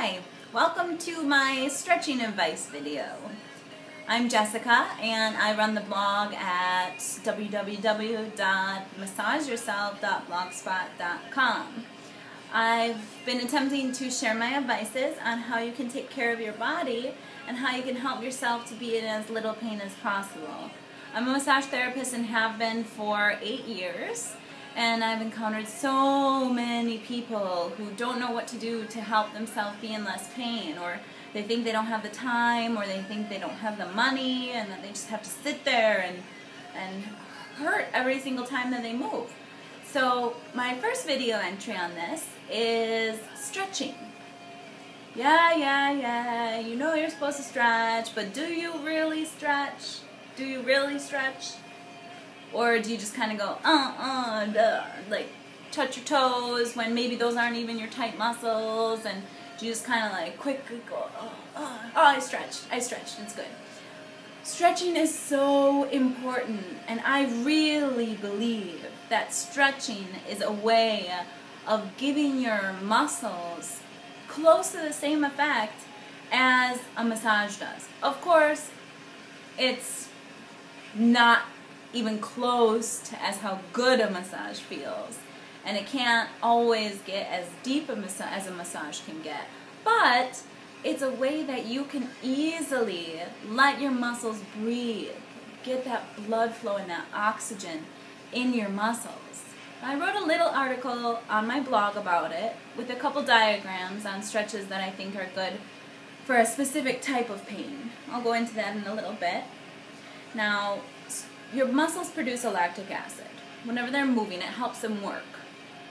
Hi, welcome to my stretching advice video. I'm Jessica and I run the blog at www.massageyourself.blogspot.com. I've been attempting to share my advices on how you can take care of your body and how you can help yourself to be in as little pain as possible. I'm a massage therapist and have been for 8 years. And I've encountered so many people who don't know what to do to help themselves be in less pain, or they think they don't have the time, or they think they don't have the money, and that they just have to sit there and hurt every single time that they move. So my first video entry on this is stretching. Yeah, you know you're supposed to stretch, but do you really stretch? Do you really stretch? Or do you just kind of go, like touch your toes when maybe those aren't even your tight muscles, and do you just kind of like quickly go, I stretched, it's good. Stretching is so important, and I really believe that stretching is a way of giving your muscles close to the same effect as a massage does. Of course, it's not even close to as how good a massage feels, and it can't always get as deep as a massage can get, but it's a way that you can easily let your muscles breathe, get that blood flow and that oxygen in your muscles. I wrote a little article on my blog about it with a couple diagrams on stretches that I think are good for a specific type of pain. I'll go into that in a little bit. Now, your muscles produce a lactic acid. Whenever they're moving, it helps them work.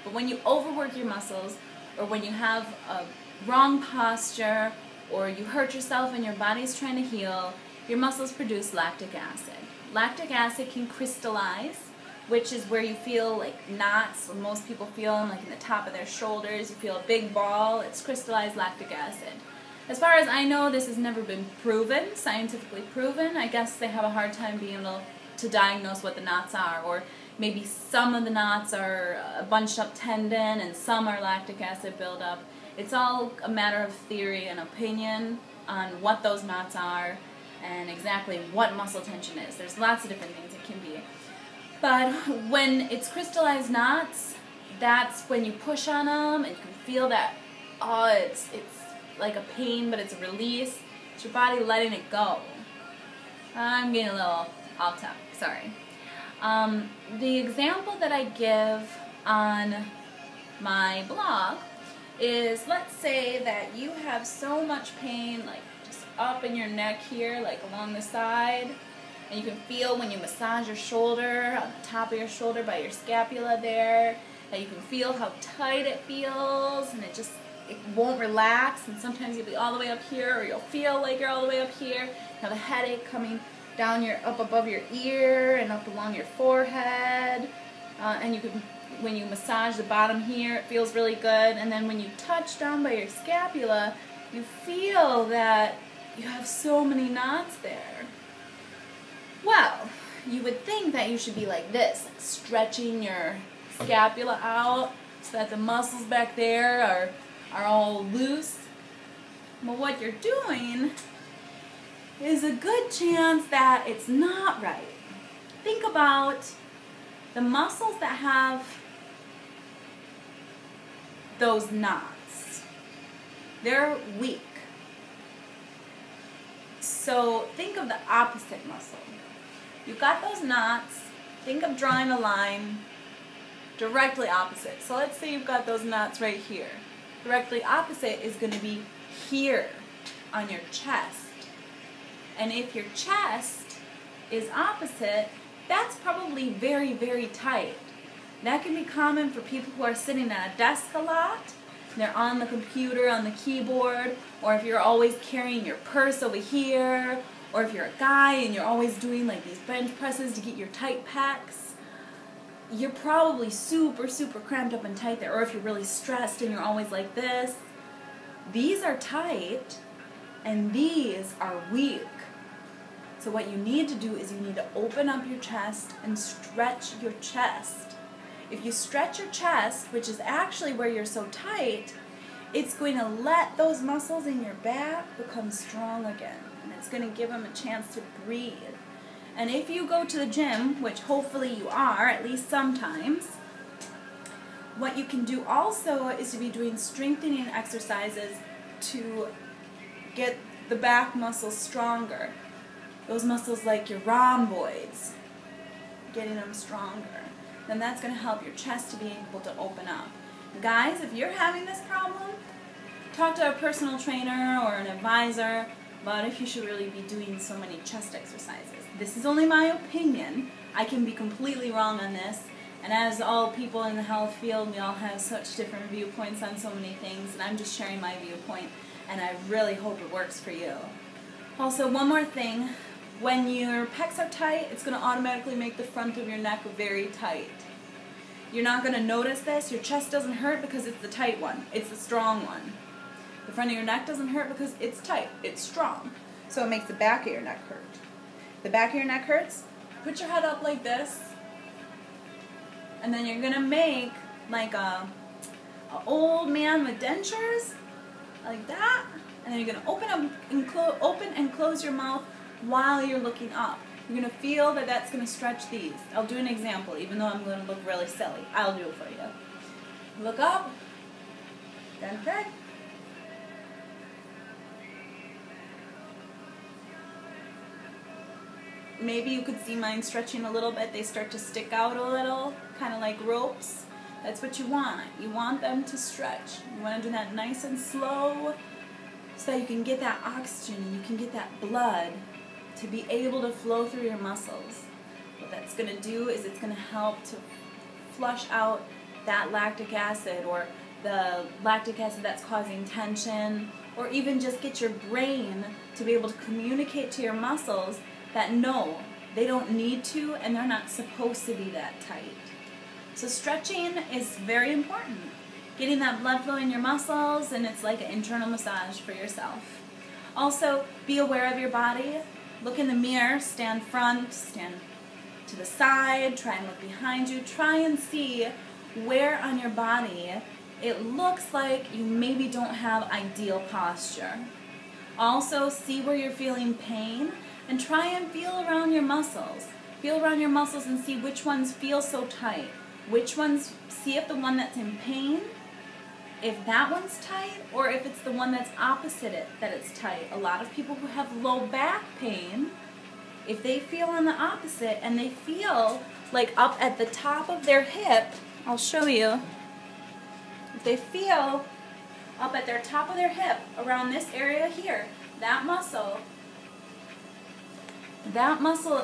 But when you overwork your muscles, or when you have a wrong posture, or you hurt yourself and your body's trying to heal, your muscles produce lactic acid. Lactic acid can crystallize, which is where you feel like knots. When most people feel them, like in the top of their shoulders, you feel a big ball. It's crystallized lactic acid. As far as I know, this has never been proven, scientifically proven. I guess they have a hard time being able to diagnose what the knots are, or maybe some of the knots are a bunched up tendon and some are lactic acid buildup. It's all a matter of theory and opinion on what those knots are and exactly what muscle tension is. There's lots of different things it can be. But when it's crystallized knots, that's when you push on them and you can feel that, it's like a pain, but it's a release. It's your body letting it go. I'm getting a little off topic, sorry. The example that I give on my blog is, let's say that you have so much pain, like just up in your neck here, like along the side, and you can feel when you massage your shoulder, on the top of your shoulder by your scapula there, that you can feel how tight it feels, and it won't relax, and sometimes you'll be all the way up here, or you'll feel like you're all the way up here. You have a headache coming down up above your ear and up along your forehead, and you can, when you massage the bottom here, it feels really good, and then when you touch down by your scapula, you feel that you have so many knots there. Well, you would think that you should be like this, like stretching your scapula out so that the muscles back there are all loose. But what you're doing is a good chance that it's not right. Think about the muscles that have those knots. They're weak. So think of the opposite muscle. You've got those knots. Think of drawing a line directly opposite. So let's say you've got those knots right here. Directly opposite is going to be here on your chest. And if your chest is opposite, that's probably very, very tight. That can be common for people who are sitting at a desk a lot. They're on the computer, on the keyboard, or if you're always carrying your purse over here, or if you're a guy and you're always doing like these bench presses to get your tight pecs, you're probably super, super cramped up and tight there. Or if you're really stressed and you're always like this, these are tight and these are weak. So what you need to do is you need to open up your chest and stretch your chest. If you stretch your chest, which is actually where you're so tight, it's going to let those muscles in your back become strong again. And it's going to give them a chance to breathe. And if you go to the gym, which hopefully you are, at least sometimes, what you can do also is to be doing strengthening exercises to get the back muscles stronger. Those muscles like your rhomboids, getting them stronger. Then that's going to help your chest to be able to open up. Guys, if you're having this problem, talk to a personal trainer or an advisor about if you should really be doing so many chest exercises. This is only my opinion. I can be completely wrong on this. And as all people in the health field, we all have such different viewpoints on so many things. And I'm just sharing my viewpoint. And I really hope it works for you. Also, one more thing. When your pecs are tight, it's going to automatically make the front of your neck very tight. You're not going to notice this. Your chest doesn't hurt because it's the tight one. It's the strong one. The front of your neck doesn't hurt because it's tight. It's strong. So it makes the back of your neck hurt. The back of your neck hurts. Put your head up like this. And then you're going to make like a old man with dentures. Like that. And then you're going to open and close your mouth while you're looking up. You're going to feel that that's going to stretch these. I'll do an example, even though I'm going to look really silly. I'll do it for you. Look up. Dente. Maybe you could see mine stretching a little bit. They start to stick out a little, kind of like ropes. That's what you want. You want them to stretch. You want to do that nice and slow so that you can get that oxygen and you can get that blood to be able to flow through your muscles. What that's going to do is it's going to help to flush out that lactic acid, or the lactic acid that's causing tension, or even just get your brain to be able to communicate to your muscles that no, they don't need to and they're not supposed to be that tight. So stretching is very important. Getting that blood flow in your muscles, and it's like an internal massage for yourself. Also, be aware of your body. Look in the mirror, stand front, stand to the side, try and look behind you. Try and see where on your body it looks like you maybe don't have ideal posture. Also, see where you're feeling pain and try and feel around your muscles. Feel around your muscles and see which ones feel so tight. Which ones, see if the one that's in pain, if that one's tight, or if it's the one that's opposite it, that it's tight. A lot of people who have low back pain, if they feel on the opposite and they feel like up at the top of their hip, I'll show you. If they feel up at their top of their hip, around this area here, that muscle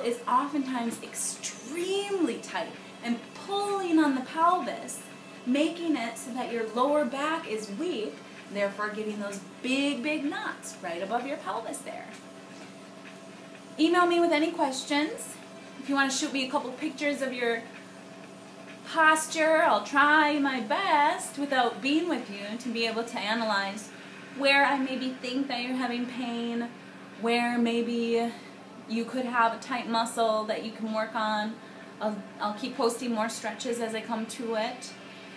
is oftentimes extremely tight and pulling on the pelvis, making it so that your lower back is weak, therefore getting those big, big knots right above your pelvis there. Email me with any questions. If you want to shoot me a couple pictures of your posture, I'll try my best without being with you to be able to analyze where I maybe think that you're having pain, where maybe you could have a tight muscle that you can work on. I'll keep posting more stretches as I come to it.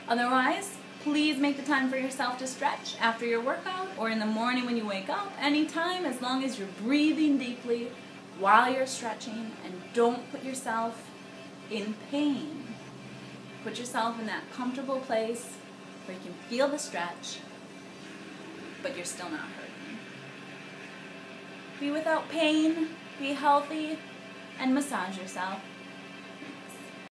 Otherwise, please make the time for yourself to stretch after your workout or in the morning when you wake up, anytime, as long as you're breathing deeply while you're stretching, and don't put yourself in pain. Put yourself in that comfortable place where you can feel the stretch, but you're still not hurting. Be without pain, be healthy, and massage yourself.